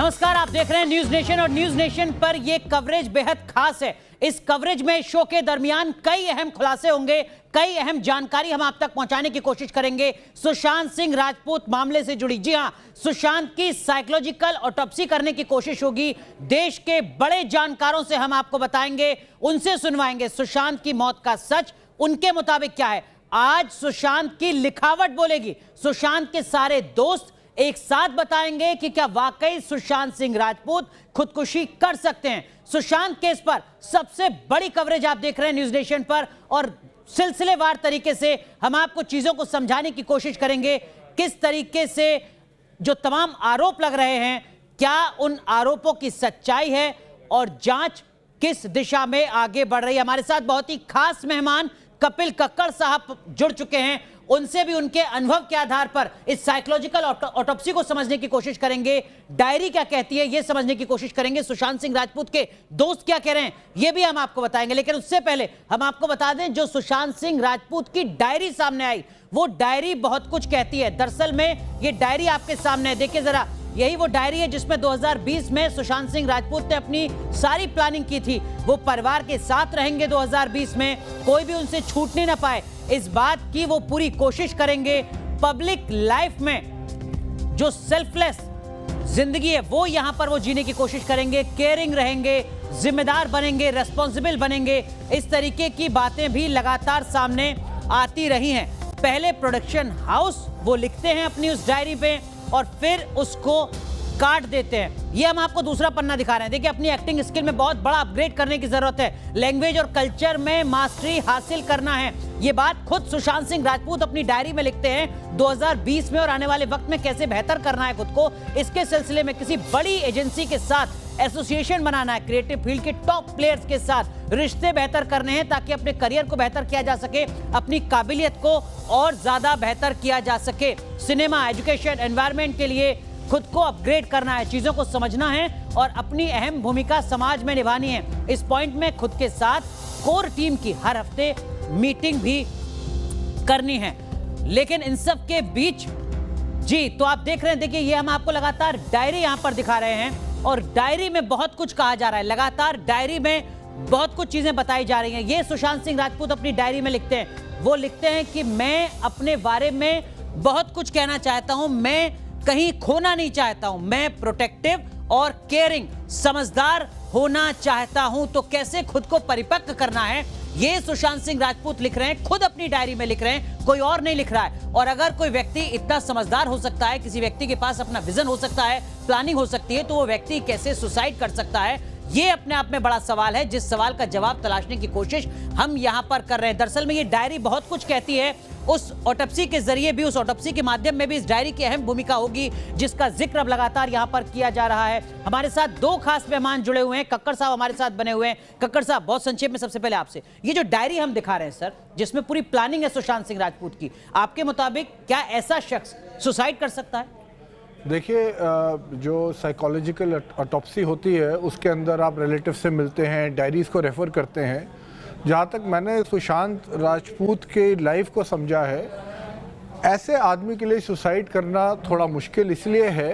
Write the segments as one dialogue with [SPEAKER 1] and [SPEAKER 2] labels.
[SPEAKER 1] नमस्कार, आप देख रहे हैं न्यूज नेशन और न्यूज नेशन पर यह कवरेज बेहद खास है। इस कवरेज में शो के दरमियान कई अहम खुलासे होंगे, कई अहम जानकारी हम आप तक पहुंचाने की कोशिश करेंगे सुशांत सिंह राजपूत मामले से जुड़ी। जी हां, सुशांत की साइकोलॉजिकल ऑटोप्सी करने की कोशिश होगी। देश के बड़े जानकारों से हम आपको बताएंगे, उनसे सुनवाएंगे सुशांत की मौत का सच उनके मुताबिक क्या है। आज सुशांत की लिखावट बोलेगी, सुशांत के सारे दोस्त एक साथ बताएंगे कि क्या वाकई सुशांत सिंह राजपूत खुदकुशी कर सकते हैं। सुशांत केस पर सबसे बड़ी कवरेज आप देख रहे हैं न्यूज नेशन पर, और सिलसिलेवार तरीके से हम आपको चीजों को समझाने की कोशिश करेंगे। किस तरीके से जो तमाम आरोप लग रहे हैं, क्या उन आरोपों की सच्चाई है और जांच किस दिशा में आगे बढ़ रही है। हमारे साथ बहुत ही खास मेहमान कपिल कक्कड़ साहब जुड़ चुके हैं, उनसे भी उनके अनुभव के आधार पर इस साइकोलॉजिकल ऑटोप्सी को समझने की कोशिश करेंगे। डायरी क्या कहती है यह समझने की कोशिश करेंगे। सुशांत सिंह राजपूत के दोस्त क्या कह रहे हैं यह भी हम आपको बताएंगे। लेकिन उससे पहले हम आपको बता दें, जो सुशांत सिंह राजपूत की डायरी सामने आई, वो डायरी बहुत कुछ कहती है। दरअसल में ये डायरी आपके सामने है, देखिए जरा, यही वो डायरी है जिसमें 2020 में सुशांत सिंह राजपूत ने अपनी सारी प्लानिंग की थी। वो परिवार के साथ रहेंगे 2020 में, कोई भी उनसे छूटने ना पाए, इस बात की वो पूरी कोशिश करेंगे। पब्लिक लाइफ में जो सेल्फलेस जिंदगी है वो यहां पर वो जीने की कोशिश करेंगे। केयरिंग रहेंगे, जिम्मेदार बनेंगे, रेस्पॉन्सिबल बनेंगे। इस तरीके की बातें भी लगातार सामने आती रही हैं। पहले प्रोडक्शन हाउस वो लिखते हैं अपनी उस डायरी पे और फिर उसको काट देते हैं। ये हम आपको दूसरा पन्ना दिखा रहे हैं। देखिए, अपनी एक्टिंग स्किल में बहुत बड़ा अपग्रेड करने की जरूरत है। लैंग्वेज और कल्चर में मास्टरी हासिल करना है। ये बात खुद सुशांत सिंह राजपूत अपनी डायरी में लिखते हैं। 2020 में और आने वाले वक्त में कैसे बेहतर करना है खुद को, इसके सिलसिले में किसी बड़ी एजेंसी के साथ एसोसिएशन बनाना है, क्रिएटिव फील्ड के टॉप प्लेयर्स के साथ रिश्ते बेहतर करने हैं ताकि अपने करियर को बेहतर किया जा सके, अपनी काबिलियत को और ज्यादा बेहतर किया जा सके। सिनेमा, एजुकेशन, एनवायरनमेंट के लिए खुद को अपग्रेड करना है, चीजों को समझना है और अपनी अहम भूमिका समाज में निभानी है। इस पॉइंट में खुद के साथ कोर टीम की हर हफ्ते मीटिंग भी करनी है। लेकिन इन सब के बीच जी, तो आप देख रहे हैं, देखिए ये हम आपको लगातार डायरी यहां पर दिखा रहे हैं और डायरी में बहुत कुछ कहा जा रहा है। लगातार डायरी में बहुत कुछ चीजें बताई जा रही हैं। ये सुशांत सिंह राजपूत अपनी डायरी में लिखते हैं। वो लिखते हैं कि मैं अपने बारे में बहुत कुछ कहना चाहता हूं, मैं कहीं खोना नहीं चाहता हूं, मैं प्रोटेक्टिव और केयरिंग, समझदार होना चाहता हूं। तो कैसे खुद को परिपक्व करना है, ये सुशांत सिंह राजपूत लिख रहे हैं, खुद अपनी डायरी में लिख रहे हैं, कोई और नहीं लिख रहा है। और अगर कोई व्यक्ति इतना समझदार हो सकता है, किसी व्यक्ति के पास अपना विजन हो सकता है, प्लानिंग हो सकती है, तो वो व्यक्ति कैसे सुसाइड कर सकता है, ये अपने आप में बड़ा सवाल है, जिस सवाल का जवाब तलाशने की कोशिश हम यहां पर कर रहे हैं। दरअसल में ये डायरी बहुत कुछ कहती है। उस ऑटोप्सी के जरिए भी, उस ऑटोप्सी के माध्यम में भी इस डायरी की अहम भूमिका होगी, जिसका जिक्र अब लगातार यहां पर किया जा रहा है। हमारे साथ दो खास मेहमान जुड़े हुए हैं, कक्कड़ साहब हमारे साथ बने हुए हैं। कक्कड़ साहब, बहुत संक्षेप में सबसे पहले आपसे, ये जो डायरी हम दिखा रहे हैं सर, जिसमें पूरी प्लानिंग है सुशांत सिंह राजपूत की, आपके मुताबिक क्या ऐसा शख्स सुसाइड कर सकता है?
[SPEAKER 2] देखिए, जो साइकोलॉजिकल ऑटोप्सी होती है उसके अंदर आप रिलेटिव से मिलते हैं, डायरीज़ को रेफ़र करते हैं। जहाँ तक मैंने सुशांत राजपूत के लाइफ को समझा है, ऐसे आदमी के लिए सुसाइड करना थोड़ा मुश्किल इसलिए है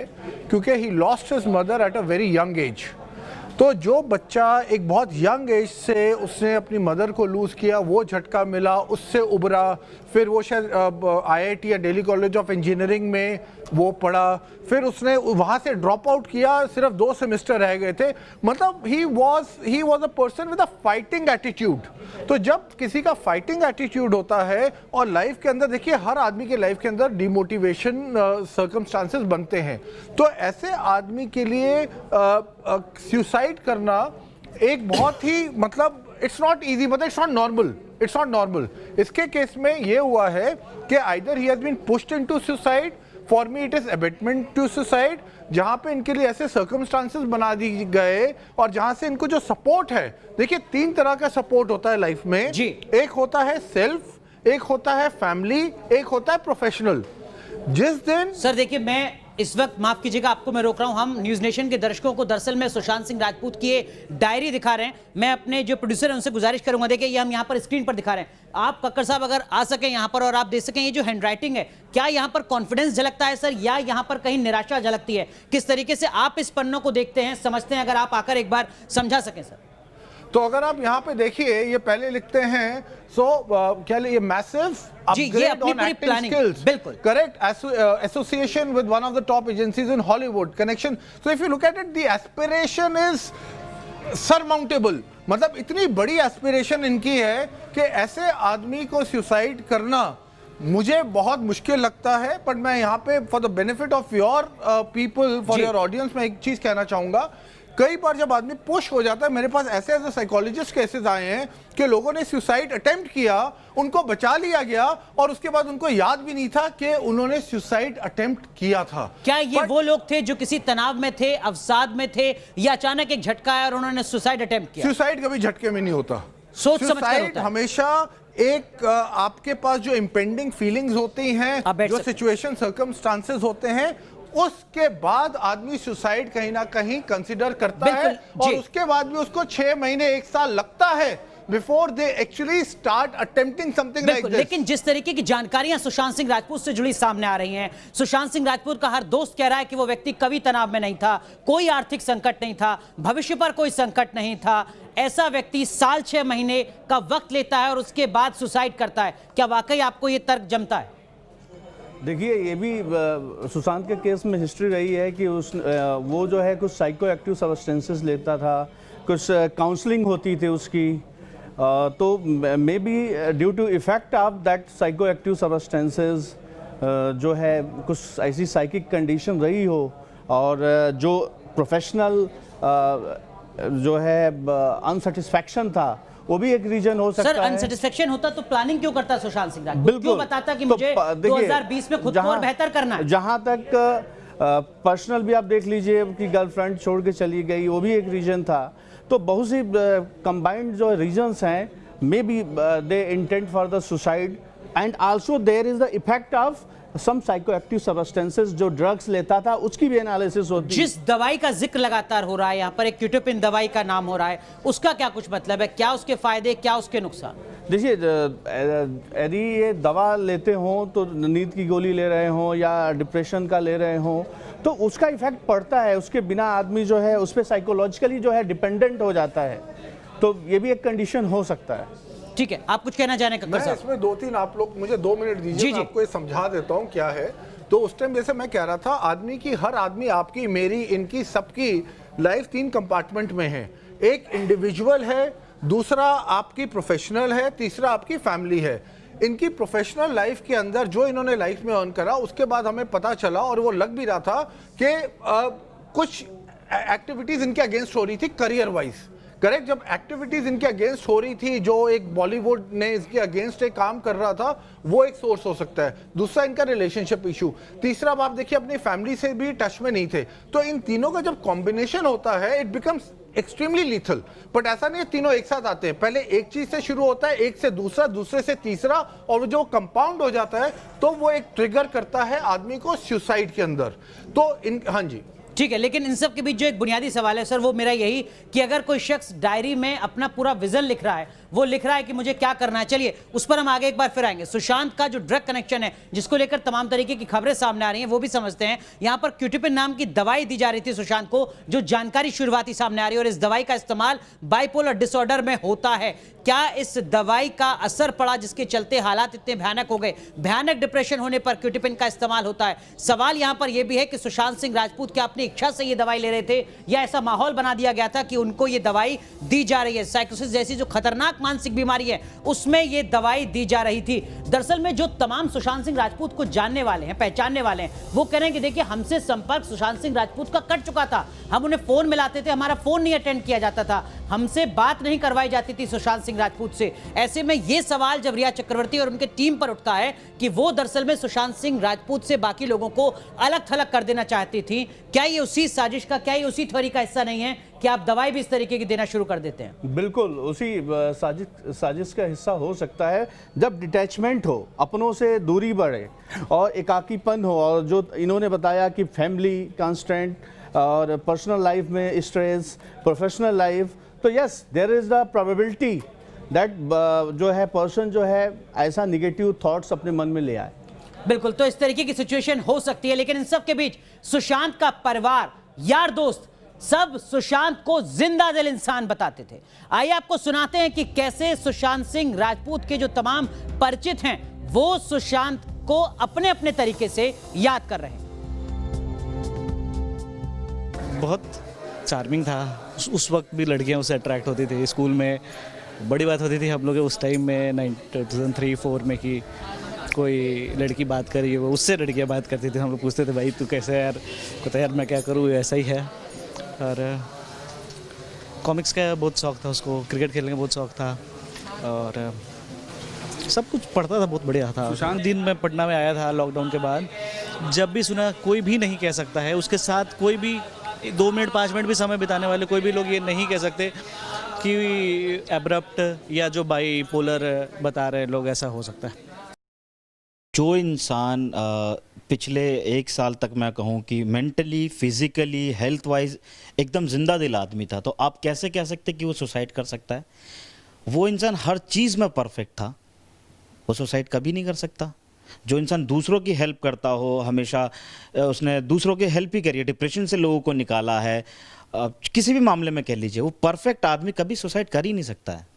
[SPEAKER 2] क्योंकि he lost his mother at a very young age. तो जो बच्चा एक बहुत यंग एज से उसने अपनी मदर को लूज़ किया, वो झटका मिला, उससे उभरा, फिर वो शायद IIT या दिल्ली कॉलेज ऑफ इंजीनियरिंग में वो पढ़ा, फिर उसने वहाँ से ड्रॉप आउट किया, सिर्फ 2 सेमेस्टर रह गए थे। मतलब he was a person with a fighting attitude. तो जब किसी का फाइटिंग एटीट्यूड होता है और लाइफ के अंदर, देखिए हर आदमी के लाइफ के अंदर डिमोटिवेशन सर्कमस्टांसेस बनते हैं, तो ऐसे आदमी के लिए सुसाइड करना एक बहुत ही, मतलब इट्स नॉट इजी, मतलब इट्स नॉट नॉर्मल। इसके केस में ये हुआ है कि either he has been pushed into suicide, for me it is abetment to suicide, जहां पे इनके लिए ऐसे सर्कमस्टांसेस बना दी गए और जहां से इनको जो सपोर्ट है, देखिए 3 तरह का सपोर्ट होता है लाइफ में जी। एक होता है सेल्फ, एक होता है फैमिली, एक होता है प्रोफेशनल। जिस दिन
[SPEAKER 1] सर देखिए, मैं इस वक्त माफ कीजिएगा, आपको मैं रोक रहा हूं, हम न्यूज नेशन के दर्शकों को दरअसल में सुशांत सिंह राजपूत की ये डायरी दिखा रहे हैं। मैं अपने जो प्रोड्यूसर हैं उनसे गुजारिश करूंगा, देखिए ये हम यहां पर स्क्रीन पर दिखा रहे हैं, आप कक्कर साहब अगर आ सकें यहां पर और आप देख सकें ये जो हैंडराइटिंग है, क्या यहां पर कॉन्फिडेंस झलकता है सर, या यहां पर कहीं निराशा झलकती है? किस तरीके से आप इस पन्नों को देखते हैं, समझते हैं, अगर आप आकर एक बार समझा सकें सर।
[SPEAKER 2] तो अगर आप यहाँ पे देखिए, ये पहले लिखते हैं क्या ये massive
[SPEAKER 1] upgrade on acting skills,
[SPEAKER 2] बिल्कुल correct, association with one of the top agencies in Hollywood, connection. So if you look at it, the aspiration is surmountable, मतलब इतनी बड़ी एस्पिरेशन इनकी है कि ऐसे आदमी को सुसाइड करना मुझे बहुत मुश्किल लगता है। पर मैं यहाँ पे for the benefit of your people, for your audience, मैं एक चीज कहना चाहूंगा, कई बार जब आदमी पुश हो जाता है, मेरे पास ऐसे ऐसे साइकोलॉजिस्ट केसेस आए हैं कि लोगों ने सुसाइड अटेम्प्ट किया, उनको बचा लिया गया और उसके बाद उनको याद भी नहीं था कि उन्होंने सुसाइड अटेम्प्ट किया था।
[SPEAKER 1] क्या ये वो लोग थे जो किसी तनाव में थे, अवसाद में थे, या अचानक एक झटका आया और उन्होंने सुसाइड अटेम्प्ट किया?
[SPEAKER 2] सुसाइड कभी झटके में नहीं होता,
[SPEAKER 1] सोच समझ कर
[SPEAKER 2] सुसाइड हमेशा एक आपके पास जो इम्पेंडिंग फीलिंग्स होती हैं, जो सिचुएशन सर्कमस्टांसेस होते हैं, उसके बाद आदमी सुसाइड कहीं ना कहीं कंसिडर करता है और उसके बाद भी उसको 6 महीने 1 साल लगता है before they actually start attempting something like this.
[SPEAKER 1] लेकिन जिस तरीके की जानकारियां सुशांत सिंह राजपूत से जुड़ी सामने आ रही हैं, सुशांत सिंह राजपूत का हर दोस्त कह रहा है कि वो व्यक्ति कभी तनाव में नहीं था, कोई आर्थिक संकट नहीं था, भविष्य पर कोई संकट नहीं था, ऐसा व्यक्ति साल 6 महीने का वक्त लेता है और उसके बाद सुसाइड करता है। क्या वाकई आपको ये तर्क जमता है?
[SPEAKER 3] देखिए, ये भी सुशांत के केस में हिस्ट्री रही है कि वो जो है कुछ साइको एक्टिव सब्सटेंसेस लेता था, कुछ काउंसलिंग होती थी उसकी, तो may be due to effect of that psychoactive substances जो है कुछ ऐसी साइकिक कंडीशन रही हो, और जो प्रोफेशनल जो है अनसेटिस्फैक्शन था वो भी एक रीजन हो सकता है।
[SPEAKER 1] सर, अनसेटिस्फैक्शन होता तो प्लानिंग क्यों करता सुशांत सिंह राजपूत? क्यों बताता कि मुझे 2020 में खुद को और बेहतर करना है?
[SPEAKER 3] जहां तक पर्सनल भी आप देख लीजिए कि गर्लफ्रेंड छोड़ के चली गई, वो भी एक रीजन था। तो बहुत सी कंबाइंड जो रीजंस हैं, may be the intent for the suicide, and also there is the effect of some psychoactive substances, जो ड्रग्स लेता था उसकी भी एनालिसिस होती है।
[SPEAKER 1] जिस दवाई का जिक्र लगातार हो रहा है यहाँ पर, एक क्यूटिपिन दवाई का नाम हो रहा है, उसका क्या कुछ मतलब है? क्या उसके फायदे, क्या उसके नुकसान?
[SPEAKER 3] देखिए, यदि ये दवा लेते हों तो नींद की गोली ले रहे हों या डिप्रेशन का ले रहे हों, तो उसका इफेक्ट पड़ता है। उसके बिना आदमी जो है उस पर साइकोलॉजिकली जो है डिपेंडेंट हो जाता है, तो ये भी एक कंडीशन हो सकता है।
[SPEAKER 1] ठीक है, आप कुछ कहना चाह रहे हैं?
[SPEAKER 2] मैं इसमें 2-3 आप लोग मुझे 2 मिनट दीजिए, मैं आपको ये समझा देता हूँ क्या है। तो उस टाइम जैसे मैं कह रहा था, आदमी की, हर आदमी, आपकी, मेरी, इनकी, सबकी लाइफ 3 कंपार्टमेंट में है। एक इंडिविजुअल है, दूसरा आपकी प्रोफेशनल है, तीसरा आपकी फैमिली है। इनकी प्रोफेशनल लाइफ के अंदर जो इन्होंने लाइफ में अर्न करा, उसके बाद हमें पता चला और वो लग भी रहा था कि कुछ एक्टिविटीज इनके अगेंस्ट हो रही थी करियर वाइज। करेक्ट, जब एक्टिविटीज इनके अगेंस्ट हो रही थी, जो एक बॉलीवुड ने इसके अगेंस्ट एक काम कर रहा था, वो एक सोर्स हो सकता है। दूसरा इनका रिलेशनशिप इशू, तीसरा आप देखिए अपनी फैमिली से भी टच में नहीं थे। तो इन तीनों का जब कॉम्बिनेशन होता है, it becomes extremely lethal. But ऐसा नहीं है तीनों एक साथ आते हैं, पहले एक चीज से शुरू होता है, एक से दूसरा, दूसरे से तीसरा, और जो कंपाउंड हो जाता है तो वो एक ट्रिगर करता है आदमी को सुसाइड के अंदर। तो इन, हाँ जी
[SPEAKER 1] ठीक है, लेकिन इन सब के बीच जो एक बुनियादी सवाल है सर, वो मेरा यही कि अगर कोई शख्स डायरी में अपना पूरा विजन लिख रहा है, वो लिख रहा है कि मुझे क्या करना है, चलिए उस पर हम आगे एक बार फिर आएंगे। सुशांत का जो ड्रग कनेक्शन है, जिसको लेकर तमाम तरीके की खबरें सामने आ रही हैं, वो भी समझते हैं। यहां पर क्यूटिपिन नाम की दवाई दी जा रही थी सुशांत को, जो जानकारी शुरुआती सामने आ रही है, और इस दवाई का इस्तेमाल बाइपोलर डिसऑर्डर में होता है। क्या इस दवाई का असर पड़ा जिसके चलते हालात इतने भयानक हो गए? भयानक डिप्रेशन होने पर क्यूटिपिन का इस्तेमाल होता है। सवाल यहां पर यह भी है कि सुशांत सिंह राजपूत क्या अपनी इच्छा से ये दवाई ले रहे थे, या ऐसा माहौल बना दिया गया था कि उनको ये दवाई दी जा रही है? साइकोसिस जैसी जो खतरनाक मानसिक बीमारी है, उसमें ये दवाई दी जा रही थी। दरअसल में जो तमाम सुशांत सिंह राजपूत को जानने वाले हैं, पहचानने वाले हैं, वो कह रहे हैं कि देखिए, हमसे संपर्क सुशांत सिंह राजपूत का कट चुका था। हम उन्हें फोन मिलाते थे, हमारा फोन नहीं अटेंड किया जाता था, हमसे बात नहीं करवाई जाती थी सुशांत सिंह राजपूत से। ऐसे में ये सवाल जब रिया चक्रवर्ती और उनके टीम पर उठता है कि वो दरअसल में सुशांत सिंह राजपूत से बाकी लोगों को अलग थलग कर देना चाहती थी, क्या ये उसी साजिश का, क्या ये उसी थ्योरी का हिस्सा नहीं है कि आप दवाई भी इस तरीके की देना शुरू कर देते हैं?
[SPEAKER 3] बिल्कुल उसी साजिश का हिस्सा हो सकता है। जब डिटैचमेंट हो, अपनों से दूरी बढ़े और एकाकीपन हो, और जो इन्होंने बताया कि फैमिली कंस्ट्रेंट और पर्सनल लाइफ में स्ट्रेस, प्रोफेशनल लाइफ, तो yes there is the probability that जो है पर्सन जो है ऐसा निगेटिव थॉट्स अपने मन में ले आए।
[SPEAKER 1] बिल्कुल, तो इस तरीके की सिचुएशन हो सकती है, लेकिन इन सब के बीच सुशांत का परिवार, यार दोस्त सब सुशांत को जिंदा दिल इंसान बताते थे। आइए आपको सुनाते हैं कि कैसे सुशांत सिंह राजपूत के जो तमाम परिचित हैं वो सुशांत को अपने अपने तरीके से याद कर रहे हैं।
[SPEAKER 4] बहुत चार्मिंग था उस वक्त भी, लड़कियां उससे अट्रैक्ट होती थी। स्कूल में बड़ी बात होती थी हम लोग उस टाइम में 2003-4 में कि कोई लड़की बात कर रही है, वो उससे लड़कियां बात करती थी। हम लोग पूछते थे भाई तू कैसे है यार, कहता यार मैं क्या करूँ, ऐसा ही है। और कॉमिक्स का बहुत शौक था उसको, क्रिकेट खेलने का बहुत शौक था और सब कुछ पढ़ता था, बहुत बढ़िया था। सुशांत दिन में पटना में आया था लॉकडाउन के बाद, जब भी सुना कोई भी नहीं कह सकता है उसके साथ कोई भी 2 मिनट 5 मिनट भी समय बिताने वाले कोई भी लोग ये नहीं कह सकते कि एब्रप्ट या जो बाईपोलर बता रहे लोग ऐसा हो सकता है।
[SPEAKER 5] जो इंसान पिछले 1 साल तक मैं कहूँ कि मेंटली, फिजिकली, हेल्थ वाइज एकदम जिंदा दिल आदमी था, तो आप कैसे कह सकते कि वो सुसाइड कर सकता है? वो इंसान हर चीज़ में परफेक्ट था, वो सुसाइड कभी नहीं कर सकता। जो इंसान दूसरों की हेल्प करता हो, हमेशा उसने दूसरों की हेल्प ही करी है, डिप्रेशन से लोगों को निकाला है, किसी भी मामले में कह लीजिए, वो परफेक्ट आदमी कभी सुसाइड कर ही नहीं सकता है।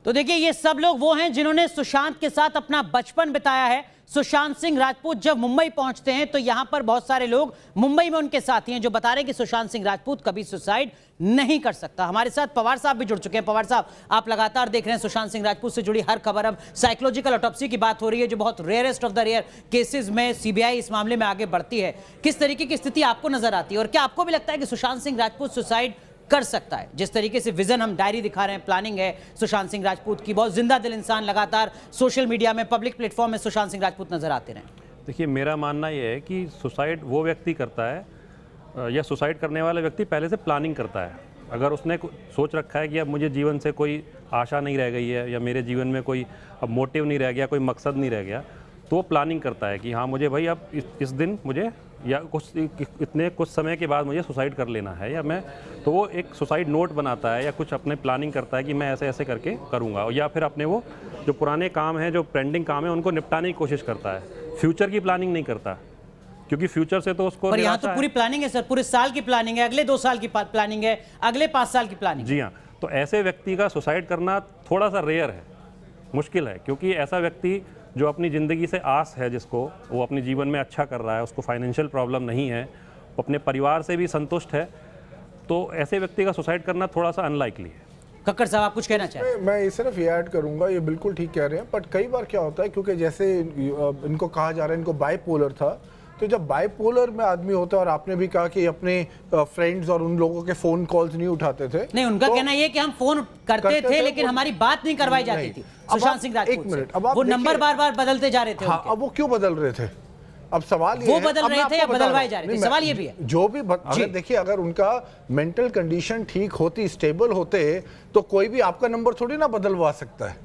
[SPEAKER 1] तो देखिए ये सब लोग वो हैं जिन्होंने सुशांत के साथ अपना बचपन बिताया है। सुशांत सिंह राजपूत जब मुंबई पहुंचते हैं तो यहां पर बहुत सारे लोग मुंबई में उनके साथी हैं जो बता रहे हैं कि सुशांत सिंह राजपूत कभी सुसाइड नहीं कर सकता। हमारे साथ पवार साहब भी जुड़ चुके हैं। पवार साहब, आप लगातार देख रहे हैं सुशांत सिंह राजपूत से जुड़ी हर खबर। अब साइकोलॉजिकल ऑटोप्सी की बात हो रही है जो बहुत rarest of the rare cases में सीबीआई इस मामले में आगे बढ़ती है। किस तरीके की स्थिति आपको नजर आती है और क्या आपको भी लगता है कि सुशांत सिंह राजपूत सुसाइड कर सकता है? जिस तरीके से विजन हम डायरी दिखा रहे हैं, प्लानिंग है सुशांत सिंह राजपूत की, बहुत जिंदा दिल इंसान, लगातार सोशल मीडिया में, पब्लिक प्लेटफॉर्म में सुशांत सिंह राजपूत नजर आते रहे।
[SPEAKER 6] देखिए मेरा मानना यह है कि सुसाइड वो व्यक्ति करता है या सुसाइड करने वाला व्यक्ति पहले से प्लानिंग करता है। अगर उसने सोच रखा है कि अब मुझे जीवन से कोई आशा नहीं रह गई है या मेरे जीवन में कोई अब मोटिव नहीं रह गया, कोई मकसद नहीं रह गया, तो वो प्लानिंग करता है कि हाँ मुझे भाई अब इस दिन मुझे या कुछ समय के बाद मुझे सुसाइड कर लेना है, या मैं तो वो एक सुसाइड नोट बनाता है या कुछ अपने प्लानिंग करता है कि मैं ऐसे ऐसे करके करूँगा, या फिर अपने वो जो पुराने काम हैं, जो पेंडिंग काम है, उनको निपटाने की कोशिश करता है। फ्यूचर की प्लानिंग नहीं करता, क्योंकि फ्यूचर से तो उसको
[SPEAKER 1] पर यहाँ तो पूरी प्लानिंग है सर, पूरे साल की प्लानिंग है, अगले 2 साल की प्लानिंग है, अगले 5 साल की प्लानिंग।
[SPEAKER 6] जी हाँ, तो ऐसे व्यक्ति का सुसाइड करना थोड़ा सा रेयर है, मुश्किल है, क्योंकि ऐसा व्यक्ति जो अपनी ज़िंदगी से आस है, जिसको वो अपने जीवन में अच्छा कर रहा है, उसको फाइनेंशियल प्रॉब्लम नहीं है, वो अपने परिवार से भी संतुष्ट है, तो ऐसे व्यक्ति का सुसाइड करना थोड़ा सा अनलाइकली है।
[SPEAKER 1] कक्कड़ साहब, आप कुछ कहना चाहें?
[SPEAKER 2] मैं सिर्फ ये ऐड करूंगा, ये बिल्कुल ठीक कह रहे हैं, बट कई बार क्या होता है, क्योंकि जैसे इनको कहा जा रहा है इनको बाइपोलर था, तो जब बाइपोलर में आदमी होता है, और आपने भी कहा कि अपने फ्रेंड्स और उन लोगों के फोन कॉल्स नहीं उठाते थे,
[SPEAKER 1] नहीं, उनका कहना ये कि हम फोन करते थे लेकिन हमारी बात नहीं करवाई जाती थी। सुशांत सिंह राजपूत,
[SPEAKER 2] एक मिनट,
[SPEAKER 1] वो नंबर बार बार बदलते जा रहे थे।
[SPEAKER 2] हाँ, अब वो क्यों बदल रहे थे? अब सवाल ये
[SPEAKER 1] वो बदल रहे थे या बदलवाए जा रहे थे, सवाल ये भी है।
[SPEAKER 2] जो भी अगर देखिए, अगर उनका मेंटल कंडीशन ठीक होती, स्टेबल होते, तो कोई भी आपका नंबर थोड़ी ना बदलवा सकता है,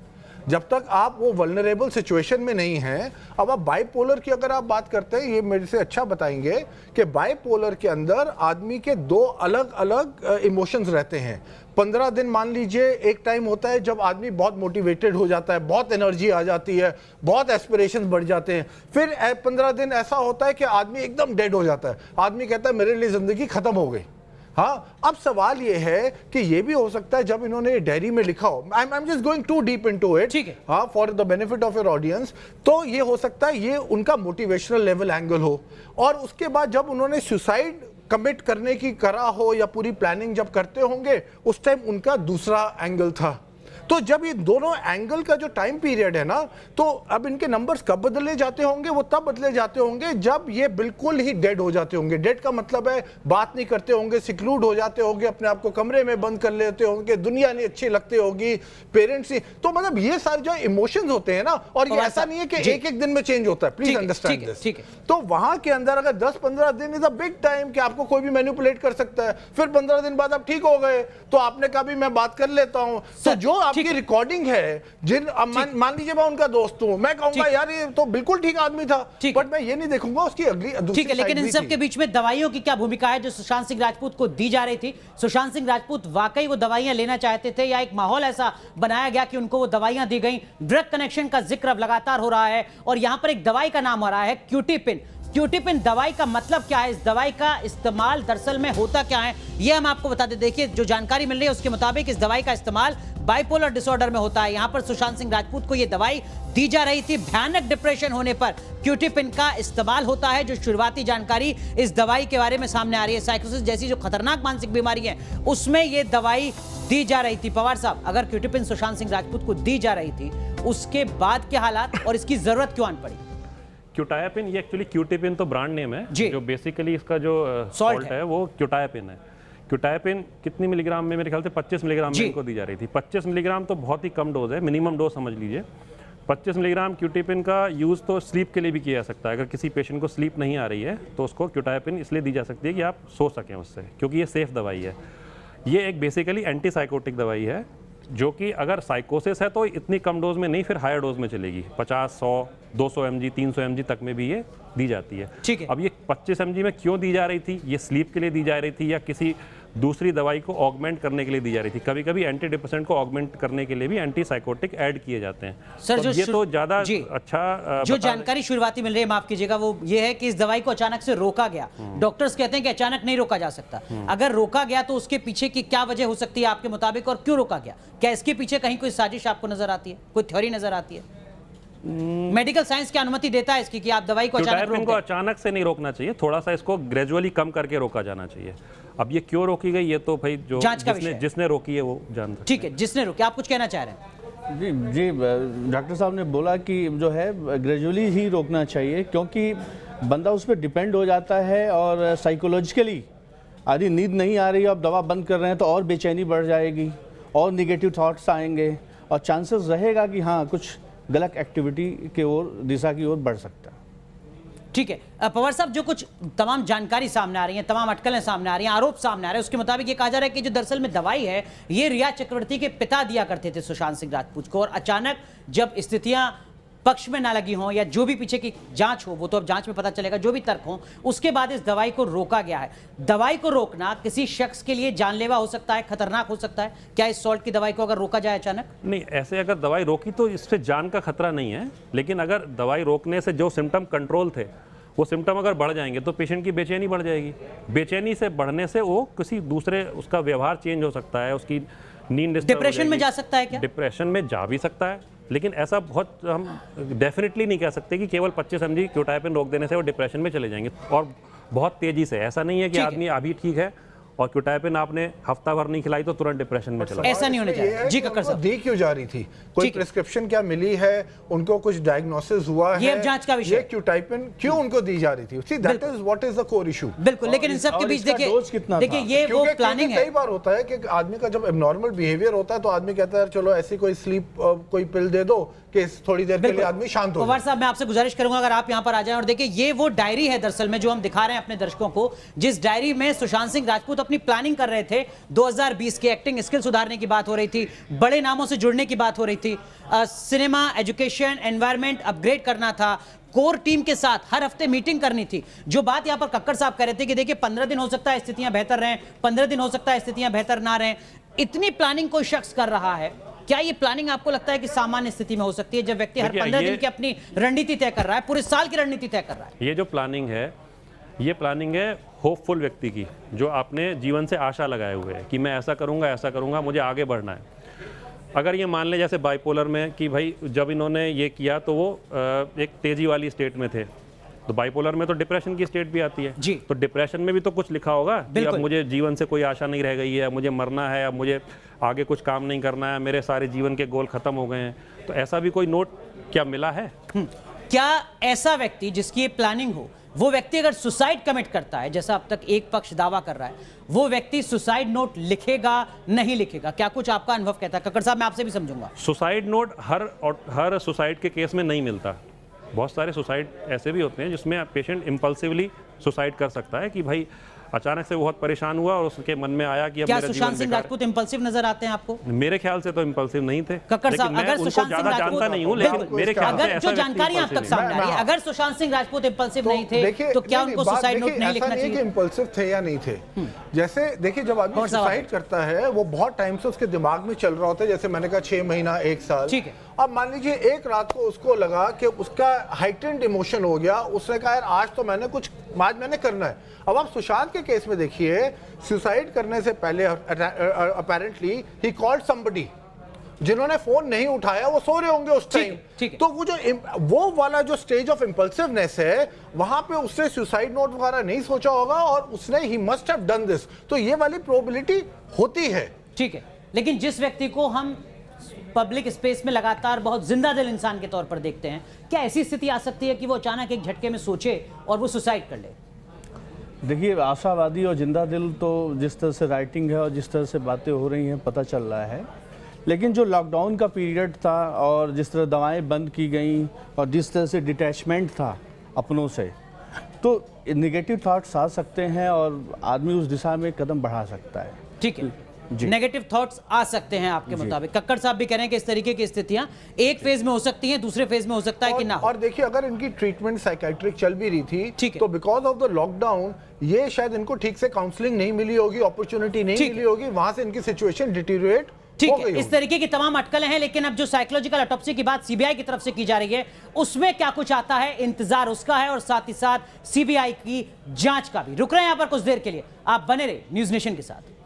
[SPEAKER 2] जब तक आप वो वल्नरेबल सिचुएशन में नहीं हैं। अब आप बाइपोलर की अगर आप बात करते हैं, ये मेरे से अच्छा बताएंगे कि बाइपोलर के अंदर आदमी के 2 अलग अलग इमोशंस रहते हैं। 15 दिन मान लीजिए एक टाइम होता है जब आदमी बहुत मोटिवेटेड हो जाता है, बहुत एनर्जी आ जाती है, बहुत एस्पिरेशंस बढ़ जाते हैं। फिर 15 दिन ऐसा होता है कि आदमी एकदम डेड हो जाता है, आदमी कहता है मेरे लिए जिंदगी खत्म हो गई। हाँ, अब सवाल ये है कि ये भी हो सकता है जब इन्होंने डायरी में लिखा हो, I am just going to deep into it,
[SPEAKER 1] ठीक है,
[SPEAKER 2] हाँ, for the benefit of your audience, तो ये हो सकता है ये उनका मोटिवेशनल लेवल एंगल हो, और उसके बाद जब उन्होंने सुसाइड कमिट करने की करा हो या पूरी प्लानिंग जब करते होंगे, उस टाइम उनका दूसरा एंगल था। तो जब ये दोनों एंगल का जो टाइम पीरियड है ना, तो अब इनके नंबर्स कब बदले जाते होंगे? वो तब बदले जाते होंगे जब ये बिल्कुल ही डेड हो जाते होंगे। डेड का मतलब है बात नहीं करते होंगे, सिक्लूड हो जाते होंगे, अपने आप को कमरे में बंद कर लेते होंगे, दुनिया नहीं अच्छी लगती होगी, पेरेंट्स ही, तो मतलब ये सारे जो इमोशंस होते हैं ना, और ये ऐसा नहीं है कि एक एक दिन में चेंज होता है, प्लीज अंडरस्टैंड दिस। तो वहां के अंदर अगर 10-15 दिन इज अ बिग टाइम कि आपको कोई भी मैनिपुलेट कर सकता है, फिर 15 दिन बाद आप ठीक हो गए तो आपने कहा भी मैं बात कर लेता हूं, तो जो आपकी रिकॉर्डिंग है, जिन मान लीजिए मैं उनका दोस्त हूं, मैं कहूंगा यार ये तो बिल्कुल ठीक आदमी था, बट मैं ये नहीं देखूंगा उसकी अगली
[SPEAKER 1] ठीक है, लेकिन इन सब के बीच में दवाइयों की क्या भूमिका है जो सुशांत सिंह राजपूत को दी जा रही थी? सुशांत सिंह राजपूत वाकई वो दवाइयां लेना चाहते थे या एक माहौल ऐसा बनाया गया कि उनको वो दवाइयां दी गई? ड्रग कनेक्शन का जिक्र अब लगातार हो रहा है और यहां पर एक दवाई का नाम हो रहा है क्यूटीपिन। क्यूटीपिन दवाई का मतलब क्या है? इस दवाई का इस्तेमाल दरअसल में होता क्या है, ये हम आपको बता दें। देखिए, जो जानकारी मिल रही है उसके मुताबिक इस दवाई का इस्तेमाल बाइपोलर डिसऑर्डर में होता है। यहां पर सुशांत सिंह राजपूत को यह दवाई दी जा रही थी। भयानक डिप्रेशन होने पर क्यूटीपिन का इस्तेमाल होता है। जो शुरुआती जानकारी इस दवाई के बारे में सामने आ रही है, साइकोसिस जैसी जो खतरनाक मानसिक बीमारी है उसमें यह दवाई दी जा रही थी। पवार साहब, अगर क्यूटीपिन सुशांत सिंह राजपूत को दी जा रही थी, उसके बाद के हालात और इसकी जरूरत क्यों आन पड़ी?
[SPEAKER 6] क्यूटायापिन, ये एक्चुअली क्यूटीपिन तो ब्रांड नेम है,
[SPEAKER 1] जी।
[SPEAKER 6] जो बेसिकली इसका जो सॉल्ट है वो क्यूटायापिन है। क्यूटायापिन कितनी मिलीग्राम में? मेरे ख्याल से 25 मिलीग्राम में इनको दी जा रही थी। 25 मिलीग्राम तो बहुत ही कम डोज है, मिनिमम डोज समझ लीजिए। 25 मिलीग्राम क्यूटीपिन का यूज़ तो स्लीप के लिए भी किया जा सकता है। अगर किसी पेशेंट को स्लीप नहीं आ रही है तो उसको क्यूटायापिन इसलिए दी जा सकती है कि आप सो सकें उससे, क्योंकि ये सेफ दवाई है। ये एक बेसिकली एंटी साइकोटिक दवाई है, जो कि अगर साइकोसिस है तो इतनी कम डोज में नहीं, फिर हायर डोज में चलेगी। 50, 100, 200 mg, 300 mg तक में भी ये दी जाती है।
[SPEAKER 1] ठीक है।
[SPEAKER 6] अब ये 25 mg में क्यों दी जा रही थी? ये स्लीप के लिए दी जा रही थी या किसी दूसरी दवाई को ऑगमेंट करने के लिए दी जा रही थी? कभी कभी एंटी डिप्रेसेंट को ऑगमेंट करने के लिए भी एंटी साइकोटिक ऐड किए जाते हैं।
[SPEAKER 1] सर,
[SPEAKER 6] तो
[SPEAKER 1] जो
[SPEAKER 6] ये तो ज़्यादा अच्छा
[SPEAKER 1] जो जानकारी शुरुआती मिल रही है, माफ कीजिएगा, वो ये है कि इस दवाई को अचानक से रोका गया। डॉक्टर्स कहते हैं कि अचानक नहीं रोका जा सकता। अगर रोका गया तो उसके पीछे की क्या वजह हो सकती है आपके मुताबिक, और क्यों रोका गया? क्या इसके पीछे कहीं कोई साजिश आपको नजर आती है, कोई थ्योरी नजर आती है? मेडिकल साइंस की अनुमति देता है इसकी कि आप दवाई को
[SPEAKER 6] अचानक से नहीं रोकना चाहिए, थोड़ा सा इसको ग्रेजुअली कम करके रोका जाना चाहिए। अब ये क्यों रोकी गई, ये तो भाई जो जिसने रोकी है वो जानता है।
[SPEAKER 1] ठीक है, जिसने रोकी। आप कुछ कहना चाह रहे हैं?
[SPEAKER 3] जी जी, डॉक्टर साहब ने बोला कि जो है ग्रेजुअली ही रोकना चाहिए, क्योंकि बंदा उस पर डिपेंड हो जाता है और साइकोलॉजिकली आदि नींद नहीं आ रही है, आप दवा बंद कर रहे हैं तो और बेचैनी बढ़ जाएगी और निगेटिव थॉट्स आएंगे और चांसेस रहेगा कि हाँ कुछ गलत एक्टिविटी के ओर, दिशा की ओर बढ़ सकता है।
[SPEAKER 1] ठीक है पवार साहब, जो कुछ तमाम जानकारी सामने आ रही है, तमाम अटकलें सामने आ रही हैं, आरोप सामने आ रहे हैं, उसके मुताबिक ये कहा जा रहा है कि जो दरअसल में दवाई है ये रिया चक्रवर्ती के पिता दिया करते थे सुशांत सिंह राजपूत को, और अचानक जब स्थितियां पक्ष में ना लगी हों या जो भी पीछे की जांच हो, वो तो अब जांच में पता चलेगा, जो भी तर्क हो, उसके बाद इस दवाई को रोका गया है। दवाई को रोकना किसी शख्स के लिए जानलेवा हो सकता है, खतरनाक हो सकता है। क्या इस सॉल्ट की दवाई को अगर रोका जाए अचानक?
[SPEAKER 6] नहीं, ऐसे अगर दवाई रोकी तो इससे जान का खतरा नहीं है, लेकिन अगर दवाई रोकने से जो सिम्टम कंट्रोल थे वो सिम्टम अगर बढ़ जाएंगे तो पेशेंट की बेचैनी बढ़ जाएगी। बेचैनी से बढ़ने से वो किसी दूसरे, उसका व्यवहार चेंज हो सकता है, उसकी नींद
[SPEAKER 1] डिप्रेशन में जा सकता है। क्या
[SPEAKER 6] डिप्रेशन में जा भी सकता है, लेकिन ऐसा बहुत हम डेफिनेटली नहीं कह सकते कि केवल 25 mg क्यूटायापिन रोक देने से वो डिप्रेशन में चले जाएंगे, और बहुत तेजी से। ऐसा नहीं है कि आदमी अभी ठीक है और क्यूटायापिन आपने हफ्ता भर नहीं खिलाई तो तुरंत डिप्रेशन में चला।
[SPEAKER 1] ऐसा नहीं होना चाहिए। जी कक्कर साहब,
[SPEAKER 2] दी क्यों जा रही थी? कोई प्रिस्क्रिप्शन क्या मिली है उनको? कुछ डायग्नोसिस हुआ है?
[SPEAKER 1] ये अब जांच का विषय।
[SPEAKER 2] ये क्यूटायापिन क्यों उनको दी जा रही थी? See that is what is the core issue.
[SPEAKER 1] बिल्कुल, लेकिन इन सब के बीच देखिए ये वो प्लानिंग है।
[SPEAKER 2] कई बार होता है कि आदमी का जब एब्नॉर्मल बिहेवियर होता है तो आदमी कहता है चलो ऐसी कोई स्लीप कोई पिल दे दो कि थोड़ी देर के लिए आदमी शांत हो।
[SPEAKER 1] पवार साहब, मैं आपसे गुजारिश करूंगा अगर आप यहां पर आ जाएं, और देखिए ये वो डायरी है दरअसल में जो हम दिखा रहे हैं अपने दर्शकों को, जिस डायरी में सुशांत सिंह राजपूत अपनी प्लानिंग कर रहे थे। 2020 की एक्टिंग स्किल सुधारने की बात हो रही थी, बड़े नामों से जुड़ने की बात हो रही थी, सिनेमा, एजुकेशन, एनवायरमेंट अपग्रेड करना था, कोर टीम के साथ हर हफ्ते मीटिंग करनी थी। जो बात यहां पर कक्कर साहब कह रहे थे कि देखिए 15 दिन हो सकता है स्थितियां बेहतर रहें, 15 दिन हो सकता है स्थितियां बेहतर ना रहें, इतनी प्लानिंग कोई शख्स कर रहा है। क्या ये प्लानिंग आपको लगता है कि सामान्य स्थिति में हो सकती है, जब व्यक्ति हर 15 दिन की अपनी रणनीति तय कर रहा है, पूरे साल की रणनीति तय कर रहा है?
[SPEAKER 6] ये जो प्लानिंग है, ये प्लानिंग है होपफुल व्यक्ति की, जो आपने जीवन से आशा लगाए हुए है कि मैं ऐसा करूंगा, मुझे आगे बढ़ना है। अगर ये मान लें जैसे बाइपोलर में कि भाई जब इन्होंने ये किया तो वो एक तेजी वाली स्टेट में थे, तो बाइपोलर में तो डिप्रेशन की स्टेट भी आती है
[SPEAKER 1] जी।
[SPEAKER 6] तो डिप्रेशन में भी तो कुछ लिखा होगा कि
[SPEAKER 1] बिल्कुल।
[SPEAKER 6] अब मुझे जीवन से कोई आशा नहीं रह गई है, मुझे मरना है, अब मुझे आगे कुछ काम नहीं करना है, मेरे सारे जीवन के गोल खत्म हो गए हैं। तो ऐसा भी कोई नोट क्या मिला है?
[SPEAKER 1] क्या ऐसा व्यक्ति जिसकी ये प्लानिंग हो, वो व्यक्ति अगर सुसाइड कमिट करता है, जैसा अब तक एक पक्ष दावा कर रहा है, वो व्यक्ति सुसाइड नोट लिखेगा नहीं लिखेगा? क्या कुछ आपका अनुभव कहता है? कक्कड़ साहब, मैं आपसे भी समझूंगा।
[SPEAKER 6] सुसाइड नोट हर सुसाइड के केस में नहीं मिलता। बहुत सारे सुसाइड ऐसे भी होते हैं जिसमें पेशेंट इम्पल्सिवली सुसाइड कर सकता है कि भाई अचानक से बहुत परेशान हुआ और उसके मन में आया कि अब
[SPEAKER 1] क्या
[SPEAKER 6] मेरा
[SPEAKER 1] सुशांत
[SPEAKER 6] जीवन
[SPEAKER 1] सिंह
[SPEAKER 6] बेकार
[SPEAKER 1] राजपूत इंपल्सिव नजर आते हैं आपको?
[SPEAKER 6] है। मेरे ख्याल से तो इम्पल्सिव नहीं थे।
[SPEAKER 1] कक्कड़
[SPEAKER 6] लेकिन
[SPEAKER 1] साहब,
[SPEAKER 6] मैं
[SPEAKER 1] अगर
[SPEAKER 6] उनको
[SPEAKER 1] सुशांत
[SPEAKER 6] ज्यादा
[SPEAKER 1] सिंह
[SPEAKER 6] जानता नहीं हूँ,
[SPEAKER 1] राजपूत,
[SPEAKER 6] लेकिन मेरे ख्याल से
[SPEAKER 1] अगर
[SPEAKER 6] ऐसा
[SPEAKER 1] जो
[SPEAKER 6] व्यक्ति
[SPEAKER 1] जानकारियां अब तक
[SPEAKER 6] impulsive नहीं
[SPEAKER 1] सामने आ रही है, अगर सुशांत सिंह राजपूत इंपल्सिव नहीं थे
[SPEAKER 2] देखिए,
[SPEAKER 1] तो क्या उनको
[SPEAKER 2] बात
[SPEAKER 1] सुसाइड नोट
[SPEAKER 2] देखिए,
[SPEAKER 1] नहीं
[SPEAKER 2] ऐसा
[SPEAKER 1] लिखना
[SPEAKER 2] नहीं है कि
[SPEAKER 1] चाहिए?
[SPEAKER 2] इम्पल्सिव थे या नहीं थे। जैसे देखिए, जब आदमी
[SPEAKER 1] और साहब,
[SPEAKER 2] सुसाइड करता है वो बहुत टाइम से उसके दिमाग में चल रहा होता है। जैसे मैंने कहा 6 महीना 1 साल।
[SPEAKER 1] ठीक है।
[SPEAKER 2] अब मान लीजिए एक रात को उसको लगा कि उसका हाइटेंड इमोशन हो गया, उसने कहा यार आज तो मैंने करना है। अब आप सुशांत के केस में देखिए, सुसाइड करने से पहले अपेरेंटली ही कॉल्ड समबडी, जिन्होंने फोन नहीं उठाया वो सो रहे होंगे उस टाइम।
[SPEAKER 1] ठीक है।
[SPEAKER 2] तो वो वाला जो स्टेज ऑफ इम्पल्सिवनेस है, वहां पे उसने सुसाइड नोट वगैरह नहीं सोचा होगा और उसने he must have done this. तो ये वाली प्रोबेबिलिटी होती है।
[SPEAKER 1] ठीक है, लेकिन जिस व्यक्ति को हम पब्लिक स्पेस में लगातार बहुत जिंदा दिल इंसान के तौर पर देखते हैं, क्या ऐसी स्थिति आ सकती है कि वो अचानक एक झटके में सोचे और वो सुसाइड कर ले?
[SPEAKER 3] देखिए, आशावादी और जिंदा दिल तो जिस तरह से राइटिंग है और जिस तरह से बातें हो रही हैं पता चल रहा है, लेकिन जो लॉकडाउन का पीरियड था और जिस तरह दवाएं बंद की गई और जिस तरह से डिटैचमेंट था अपनों से, तो नेगेटिव थॉट्स आ सकते हैं और आदमी उस दिशा में कदम बढ़ा सकता है।
[SPEAKER 1] ठीक है, नेगेटिव थॉट्स आ सकते हैं आपके मुताबिक। कक्कड़ साहब भी कह रहे हैं कि इस तरीके की स्थितियां एक फेज में हो सकती हैं, दूसरे फेज में हो सकता है कि ना हो।
[SPEAKER 2] और देखिए, अगर इनकी ट्रीटमेंट साइकेट्रिक चल भी रही थी,
[SPEAKER 1] ठीक है।
[SPEAKER 2] तो बिकॉज ऑफ द लॉकडाउन ये शायद इनको ठीक से काउंसलिंग नहीं मिली होगी, अपॉर्चुनिटी नहीं
[SPEAKER 1] ठीक
[SPEAKER 2] मिली होगी, वहां से इनकी सिचुएशन डिटीरियोरेट
[SPEAKER 1] ठीक
[SPEAKER 2] हो
[SPEAKER 1] है,
[SPEAKER 2] गई
[SPEAKER 1] इस
[SPEAKER 2] होगी।
[SPEAKER 1] तरीके की तमाम अटकलें हैं। लेकिन अब जो साइकोलॉजिकल ऑटोप्सी की बात सीबीआई की तरफ से की जा रही है, उसमें क्या कुछ आता है, इंतजार उसका है और साथ ही साथ सीबीआई की जांच का भी। रुक रहे हैं यहां पर कुछ देर के लिए, आप बने रहे न्यूज नेशन के साथ।